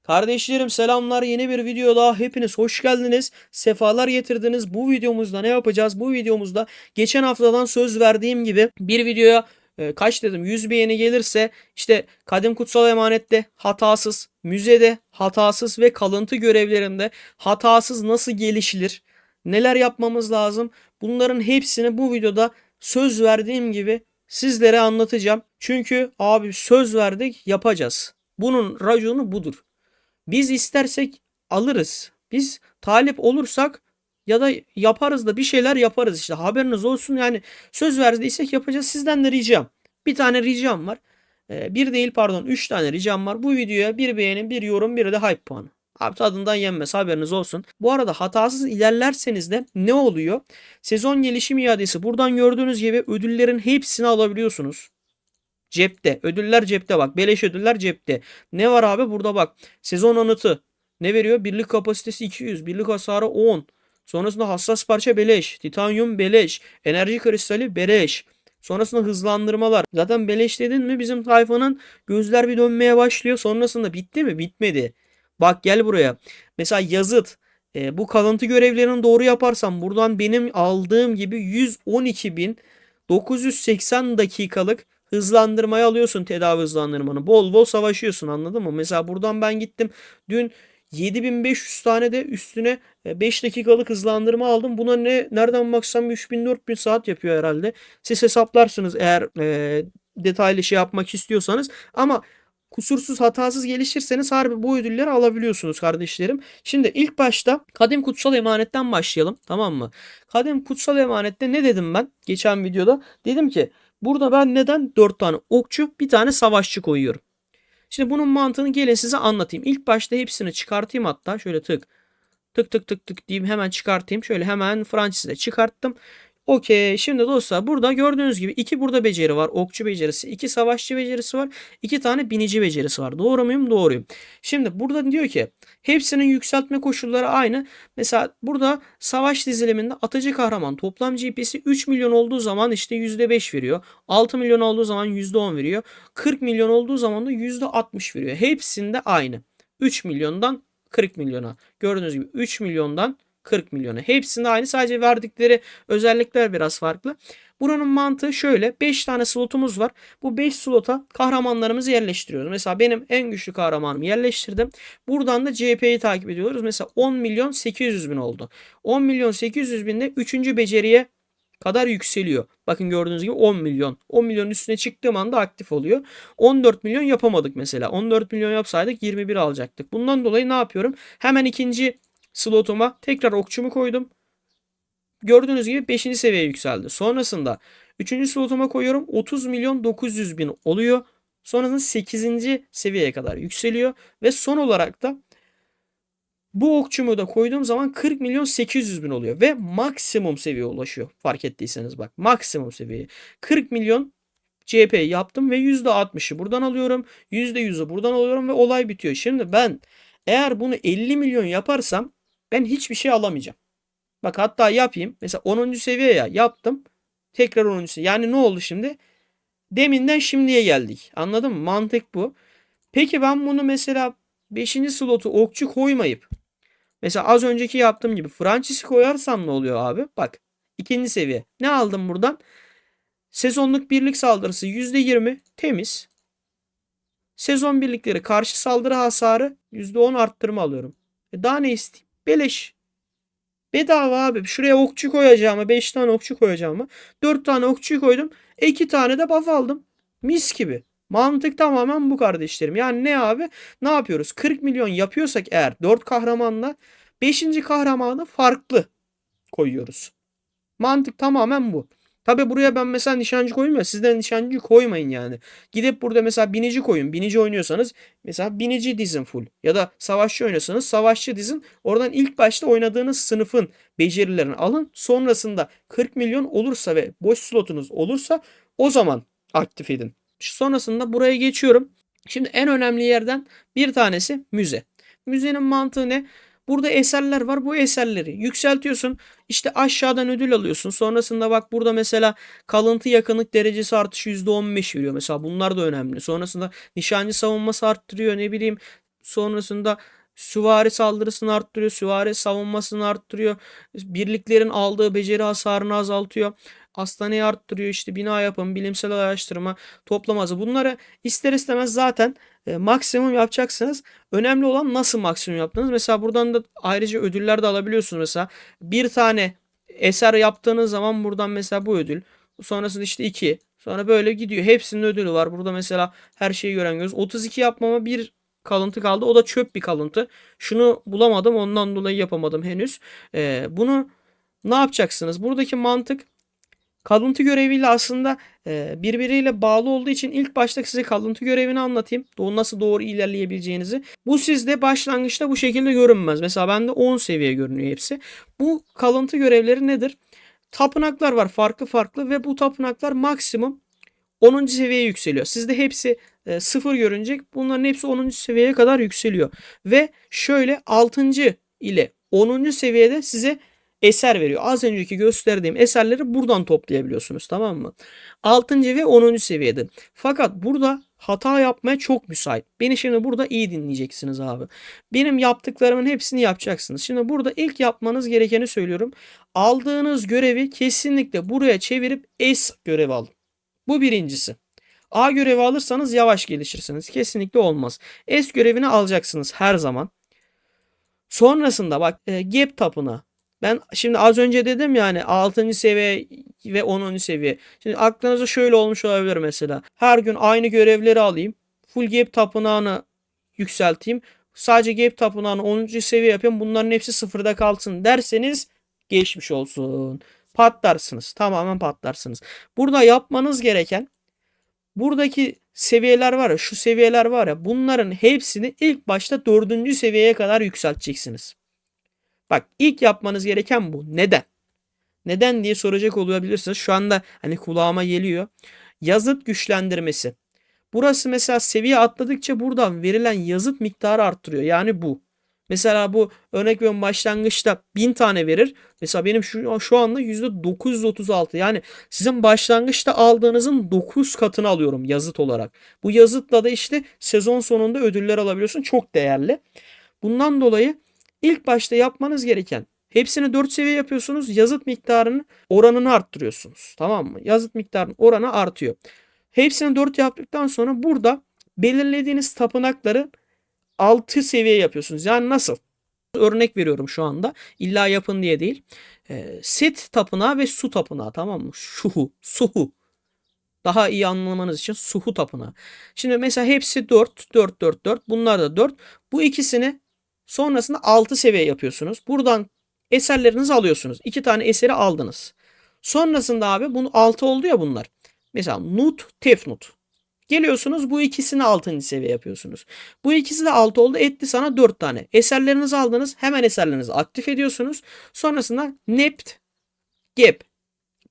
Kardeşlerim selamlar, yeni bir video daha hepiniz hoş geldiniz. Sefalar getirdiniz. Bu videomuzda ne yapacağız? Bu videomuzda geçen haftadan söz verdiğim gibi bir videoya kaç dedim 100 beğeni gelirse işte Kadim Kutsal Emanet'te hatasız, müzede hatasız ve kalıntı görevlerinde hatasız nasıl gelişilir? Neler yapmamız lazım? Bunların hepsini bu videoda söz verdiğim gibi sizlere anlatacağım. Çünkü abi söz verdik, yapacağız. Bunun raconu budur. Biz istersek alırız. Biz talip olursak ya da yaparız da bir şeyler yaparız işte. Haberiniz olsun, yani söz verdiysek yapacağız. Sizden de ricam. Bir tane ricam var. Bir değil, pardon, 3 tane ricam var. Bu videoya bir beğeni, bir yorum, bir de hype puanı. Abi tadından yenmez, haberiniz olsun. Bu arada hatasız ilerlerseniz de ne oluyor? Sezon gelişim iadesi. Buradan gördüğünüz gibi ödüllerin hepsini alabiliyorsunuz. Cepte. Ödüller cepte bak. Beleş ödüller cepte. Ne var abi? Burada bak. Sezon anıtı. Ne veriyor? Birlik kapasitesi 200. Birlik hasarı 10. Sonrasında hassas parça beleş. Titanyum beleş. Enerji kristali beleş. Sonrasında hızlandırmalar. Zaten beleş dedin mi bizim tayfanın gözler bir dönmeye başlıyor. Sonrasında bitti mi? Bitmedi. Bak gel buraya. Mesela yazıt. Bu kalıntı görevlerini doğru yaparsam buradan benim aldığım gibi 112.980 dakikalık hızlandırmayı alıyorsun, tedavi hızlandırmanı. Bol bol savaşıyorsun, anladın mı? Mesela buradan ben gittim. Dün 7500 tane de üstüne 5 dakikalık hızlandırma aldım. Buna nereden baksam 3000-4000 saat yapıyor herhalde. Siz hesaplarsınız eğer detaylı şey yapmak istiyorsanız. Ama kusursuz hatasız gelişirseniz harbi bu ödülleri alabiliyorsunuz kardeşlerim. Şimdi ilk başta Kadim Kutsal Emanet'ten başlayalım, tamam mı? Kadim Kutsal Emanet'te ne dedim ben geçen videoda? Dedim ki burada ben neden 4 tane okçu, bir tane savaşçı koyuyorum? Şimdi bunun mantığını gelin size anlatayım. İlk başta hepsini çıkartayım, hatta şöyle tık tık tık tık tık diyeyim, hemen çıkartayım. Şöyle hemen Fransız'da çıkarttım. Okey, şimdi dostlar burada gördüğünüz gibi 2 burada beceri var. Okçu becerisi, 2 savaşçı becerisi var. 2 tane binici becerisi var. Doğru muyum? Doğruyum. Şimdi burada diyor ki hepsinin yükseltme koşulları aynı. Mesela burada savaş diziliminde atıcı kahraman toplam GP'si 3 milyon olduğu zaman işte %5 veriyor. 6 milyon olduğu zaman %10 veriyor. 40 milyon olduğu zaman da %60 veriyor. Hepsinde aynı. 3 milyondan 40 milyona. Gördüğünüz gibi 3 milyondan 40 milyona. Hepsinde aynı, sadece verdikleri özellikler biraz farklı. Buranın mantığı şöyle. 5 tane slotumuz var. Bu 5 slota kahramanlarımızı yerleştiriyoruz. Mesela benim en güçlü kahramanımı yerleştirdim. Buradan da CP'yi takip ediyoruz. Mesela 10 milyon 800 bin oldu. 10 milyon 800 binde 3. beceriye kadar yükseliyor. Bakın gördüğünüz gibi 10 milyon. 10 milyonun üstüne çıktığım anda aktif oluyor. 14 milyon yapamadık mesela. 14 milyon yapsaydık 21 alacaktık. Bundan dolayı ne yapıyorum? Hemen ikinci slotuma tekrar okçumu koydum. Gördüğünüz gibi 5. seviyeye yükseldi. Sonrasında 3. slotuma koyuyorum. 30 milyon 900 bin oluyor. Sonrasında 8. seviyeye kadar yükseliyor. Ve son olarak da bu okçumu da koyduğum zaman 40 milyon 800 bin oluyor. Ve maksimum seviyeye ulaşıyor. Fark ettiyseniz bak, maksimum seviye. 40 milyon CP yaptım ve %60'ı buradan alıyorum. %100'ü buradan alıyorum ve olay bitiyor. Şimdi ben eğer bunu 50 milyon yaparsam ben hiçbir şey alamayacağım. Bak hatta yapayım. Mesela 10. seviye ya yaptım. Tekrar 10. seviye. Yani ne oldu şimdi? Deminden şimdiye geldik. Anladın mı? Mantık bu. Peki ben bunu mesela 5. slotu okçu koymayıp mesela az önceki yaptığım gibi Francis'i koyarsam ne oluyor abi? Bak, 2. seviye. Ne aldım buradan? Sezonluk birlik saldırısı %20 temiz. Sezon birlikleri karşı saldırı hasarı %10 arttırma alıyorum. Daha ne isteyeyim? Beleş. Bedava abi. Şuraya okçu koyacağımı, 5 tane okçu koyacağımı 4 tane okçuyu koydum. 2 tane de buff aldım. Mis gibi. Mantık tamamen bu kardeşlerim. Yani ne abi? Ne yapıyoruz? 40 milyon yapıyorsak eğer 4 kahramanla 5. kahramanı farklı koyuyoruz. Mantık tamamen bu. Tabi buraya ben mesela nişancı koyayım ya, sizden nişancı koymayın yani. Gidip burada mesela binici koyun. Binici oynuyorsanız mesela binici dizin full. Ya da savaşçı oynuyorsanız savaşçı dizin. Oradan ilk başta oynadığınız sınıfın becerilerini alın. Sonrasında 40 milyon olursa ve boş slotunuz olursa o zaman aktif edin. Sonrasında buraya geçiyorum. Şimdi en önemli yerden bir tanesi müze. Müzenin mantığı ne? Burada eserler var. Bu eserleri yükseltiyorsun. İşte aşağıdan ödül alıyorsun. Sonrasında bak burada mesela kalıntı yakınlık derecesi artışı %15 veriyor. Mesela bunlar da önemli. Sonrasında nişancı savunması arttırıyor. Ne bileyim, Sonrasında süvari saldırısını arttırıyor. Süvari savunmasını arttırıyor. Birliklerin aldığı beceri hasarını azaltıyor. Hastaneyi arttırıyor. İşte bina yapımı, bilimsel araştırma, toplaması. Bunları ister istemez zaten maksimum yapacaksınız. Önemli olan nasıl maksimum yaptınız. Mesela buradan da ayrıca ödüller de alabiliyorsunuz. Mesela bir tane eser yaptığınız zaman buradan mesela bu ödül. Sonrasında işte 2. Sonra böyle gidiyor. Hepsinin ödülü var. Burada mesela her şeyi gören göz. 32 yapmama bir kalıntı kaldı. O da çöp bir kalıntı. Şunu bulamadım. Ondan dolayı yapamadım henüz. Bunu ne yapacaksınız? Buradaki mantık kalıntı göreviyle aslında birbiriyle bağlı olduğu için ilk başta size kalıntı görevini anlatayım. Nasıl doğru ilerleyebileceğinizi. Bu sizde başlangıçta bu şekilde görünmez. Mesela bende 10 seviye görünüyor hepsi. Bu kalıntı görevleri nedir? Tapınaklar var farklı farklı ve bu tapınaklar maksimum 10. seviyeye yükseliyor. Sizde hepsi 0 görünecek. Bunların hepsi 10. seviyeye kadar yükseliyor. Ve şöyle 6. ile 10. seviyede size eser veriyor. Az önceki gösterdiğim eserleri buradan toplayabiliyorsunuz, tamam mı? 6. ve 10. seviyede. Fakat burada hata yapmaya çok müsait. Beni şimdi burada iyi dinleyeceksiniz abi. Benim yaptıklarımın hepsini yapacaksınız. Şimdi burada ilk yapmanız gerekeni söylüyorum. Aldığınız görevi kesinlikle buraya çevirip S görevi alın. Bu birincisi. A görevi alırsanız yavaş gelişirsiniz. Kesinlikle olmaz. S görevini alacaksınız her zaman. Sonrasında bak Gap tapına. Ben şimdi az önce dedim yani 6. seviye ve 10. seviye. Şimdi aklınıza şöyle olmuş olabilir mesela. Her gün aynı görevleri alayım. Full Gap tapınağını yükselteyim. Sadece Gap tapınağını 10. seviye yapayım. Bunların hepsi sıfırda kalsın derseniz geçmiş olsun. Patlarsınız. Tamamen patlarsınız. Burada yapmanız gereken buradaki seviyeler var ya, şu seviyeler var ya, bunların hepsini ilk başta 4. seviyeye kadar yükselteceksiniz. Bak ilk yapmanız gereken bu. Neden? Neden diye soracak olabilirsiniz. Şu anda hani kulağıma geliyor. Yazıt güçlendirmesi. Burası mesela seviye atladıkça buradan verilen yazıt miktarı arttırıyor. Yani bu. Mesela bu örnek veriyorum başlangıçta 1000 tane verir. Mesela benim şu anda %936. Yani sizin başlangıçta aldığınızın 9 katını alıyorum yazıt olarak. Bu yazıtla da işte sezon sonunda ödüller alabiliyorsun. Çok değerli. Bundan dolayı ilk başta yapmanız gereken hepsini 4 seviye yapıyorsunuz. Yazıt miktarının oranını arttırıyorsunuz. Tamam mı? Yazıt miktarının oranı artıyor. Hepsini 4 yaptıktan sonra burada belirlediğiniz tapınakları 6 seviye yapıyorsunuz. Yani nasıl? Örnek veriyorum şu anda. İlla yapın diye değil. Set tapınağı ve su tapınağı, tamam mı? Suhu. Daha iyi anlamanız için Suhu tapınağı. Şimdi mesela hepsi 4, 4, 4, 4. Bunlar da 4. Bu ikisini sonrasında 6 seviye yapıyorsunuz. Buradan eserlerinizi alıyorsunuz. 2 tane eseri aldınız. Sonrasında abi bunu 6 oldu ya bunlar. Mesela Nut, Tefnut. Geliyorsunuz bu ikisini 6. seviye yapıyorsunuz. Bu ikisi de 6 oldu. Etti sana 4 tane. Eserlerinizi aldınız. Hemen eserlerinizi aktif ediyorsunuz. Sonrasında Nept, Gep.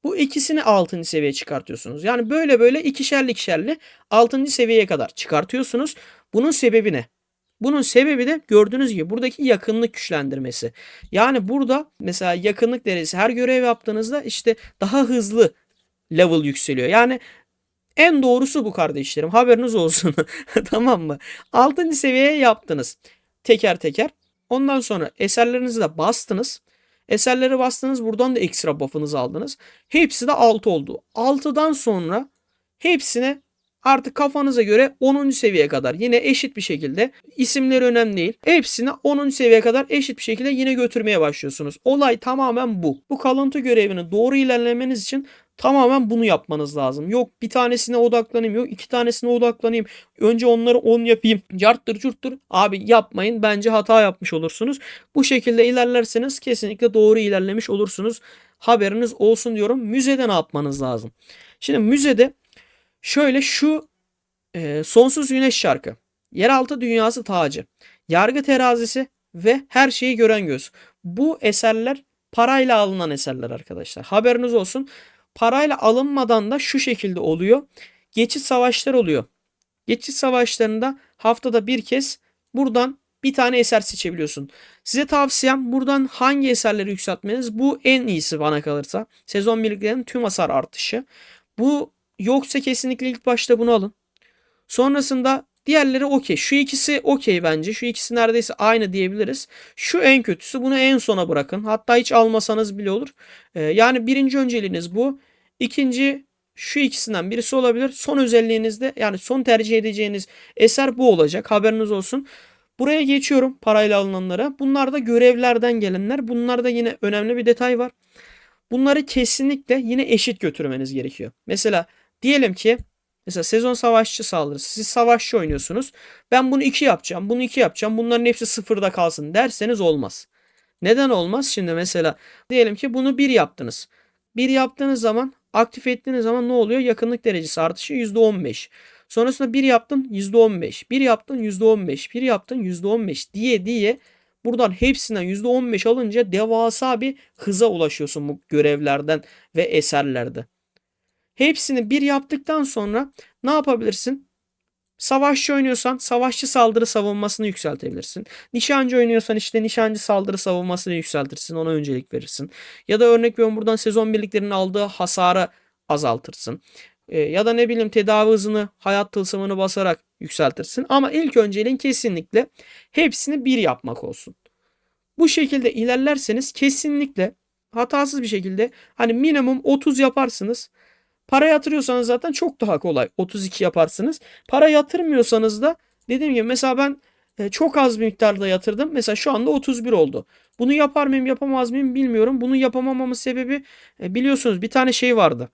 Bu ikisini 6. seviyeye çıkartıyorsunuz. Yani böyle böyle ikişerli ikişerli 6. seviyeye kadar çıkartıyorsunuz. Bunun sebebi ne? Bunun sebebi de gördüğünüz gibi buradaki yakınlık güçlendirmesi. Yani burada mesela yakınlık derecesi her görev yaptığınızda işte daha hızlı level yükseliyor. Yani en doğrusu bu kardeşlerim. Haberiniz olsun. Tamam mı? 6. seviyeye yaptınız. Teker teker. Ondan sonra eserlerinizi de bastınız. Eserleri bastınız. Buradan da ekstra buff'ınızı aldınız. Hepsi de 6 oldu. 6'dan sonra hepsine artık kafanıza göre 10. seviyeye kadar yine eşit bir şekilde, isimleri önemli değil. Hepsini 10. seviyeye kadar eşit bir şekilde yine götürmeye başlıyorsunuz. Olay tamamen bu. Bu kalıntı görevini doğru ilerlemeniz için tamamen bunu yapmanız lazım. Yok bir tanesine odaklanayım, yok 2 tanesine odaklanayım. Önce onları 10 yapayım. Carttır curttur. Abi yapmayın. Bence hata yapmış olursunuz. Bu şekilde ilerlerseniz kesinlikle doğru ilerlemiş olursunuz. Haberiniz olsun diyorum. Müzede ne yapmanız lazım? Şimdi müzede şöyle şu Sonsuz Güneş Şarkı, Yeraltı Dünyası Tacı, Yargı Terazisi ve Her Şeyi Gören Göz. Bu eserler parayla alınan eserler arkadaşlar. Haberiniz olsun. Parayla alınmadan da şu şekilde oluyor. Geçit savaşları oluyor. Geçit savaşlarında haftada bir kez buradan bir tane eser seçebiliyorsun. Size tavsiyem buradan hangi eserleri yükseltmeniz. Bu en iyisi bana kalırsa. Sezon birliklerinin tüm hasar artışı. Bu yoksa kesinlikle ilk başta bunu alın. Sonrasında Diğerleri okey. Şu ikisi okey bence. Şu ikisi neredeyse aynı diyebiliriz. Şu en kötüsü. Bunu en sona bırakın. Hatta hiç almasanız bile olur. Yani birinci önceliğiniz bu. İkinci şu ikisinden birisi olabilir. Son özelliğinizde yani son tercih edeceğiniz eser bu olacak. Haberiniz olsun. Buraya geçiyorum parayla alınanlara. Bunlar da görevlerden gelenler. Bunlarda yine önemli bir detay var. Bunları kesinlikle yine eşit götürmeniz gerekiyor. Mesela diyelim ki mesela sezon savaşçı saldırısı. Siz savaşçı oynuyorsunuz. Ben bunu 2 yapacağım. Bunu 2 yapacağım. Bunların hepsi sıfırda kalsın derseniz olmaz. Neden olmaz? Şimdi mesela diyelim ki bunu bir yaptınız. Bir yaptığınız zaman aktif ettiğiniz zaman ne oluyor? Yakınlık derecesi artışı %15. Sonrasında bir yaptın %15. Bir yaptın %15. Bir yaptın %15 diye diye buradan hepsinden %15 alınca devasa bir hıza ulaşıyorsun bu görevlerden ve eserlerde. Hepsini bir yaptıktan sonra ne yapabilirsin? Savaşçı oynuyorsan savaşçı saldırı savunmasını yükseltebilirsin. Nişancı oynuyorsan işte nişancı saldırı savunmasını yükseltirsin. Ona öncelik verirsin. Ya da örnek veriyorum buradan sezon birliklerinin aldığı hasarı azaltırsın. Ya da ne bileyim tedavi hızını hayat tılsımını basarak yükseltirsin. Ama ilk önceliğin kesinlikle hepsini bir yapmak olsun. Bu şekilde ilerlerseniz kesinlikle hatasız bir şekilde hani minimum 30 yaparsınız. Para yatırıyorsanız zaten çok daha kolay. 32 yaparsınız. Para yatırmıyorsanız da dediğim gibi mesela ben çok az bir miktarda yatırdım. Mesela şu anda 31 oldu. Bunu yapar mıyım yapamaz mıyım bilmiyorum. Bunu yapamamamın sebebi biliyorsunuz bir tane şey vardı.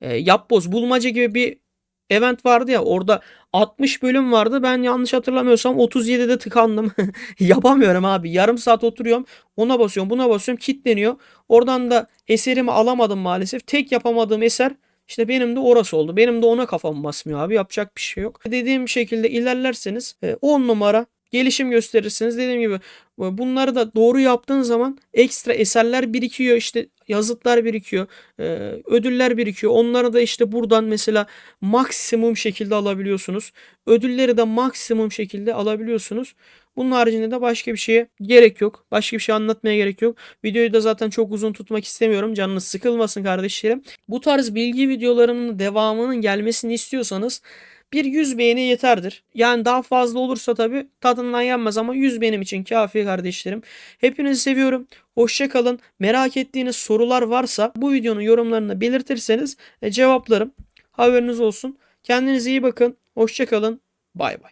Yapboz bulmaca gibi bir event vardı ya orada 60 bölüm vardı. Ben yanlış hatırlamıyorsam 37'de tıkandım. Yapamıyorum abi. Yarım saat oturuyorum. Ona basıyorum, buna basıyorum. Kilitleniyor. Oradan da eserimi alamadım maalesef. Tek yapamadığım eser işte benim de orası oldu. Benim de ona kafam basmıyor abi. Yapacak bir şey yok. Dediğim şekilde ilerlerseniz 10 numara gelişim gösterirsiniz. Dediğim gibi bunları da doğru yaptığın zaman ekstra eserler birikiyor. İşte yazıtlar birikiyor. e, Ödüller birikiyor. Onları da işte buradan mesela maksimum şekilde alabiliyorsunuz. Ödülleri de maksimum şekilde alabiliyorsunuz. Bunun haricinde de başka bir şeye gerek yok. Başka bir şey anlatmaya gerek yok. Videoyu da zaten çok uzun tutmak istemiyorum. Canınız sıkılmasın kardeşlerim. Bu tarz bilgi videolarının devamının gelmesini istiyorsanız bir 100 beğeni yeterdir. Yani daha fazla olursa tabii tadından yenmez ama 100 benim için kafi kardeşlerim. Hepinizi seviyorum. Hoşça kalın. Merak ettiğiniz sorular varsa bu videonun yorumlarını belirtirseniz cevaplarım. Haberiniz olsun. Kendinize iyi bakın. Hoşça kalın. Bay bay.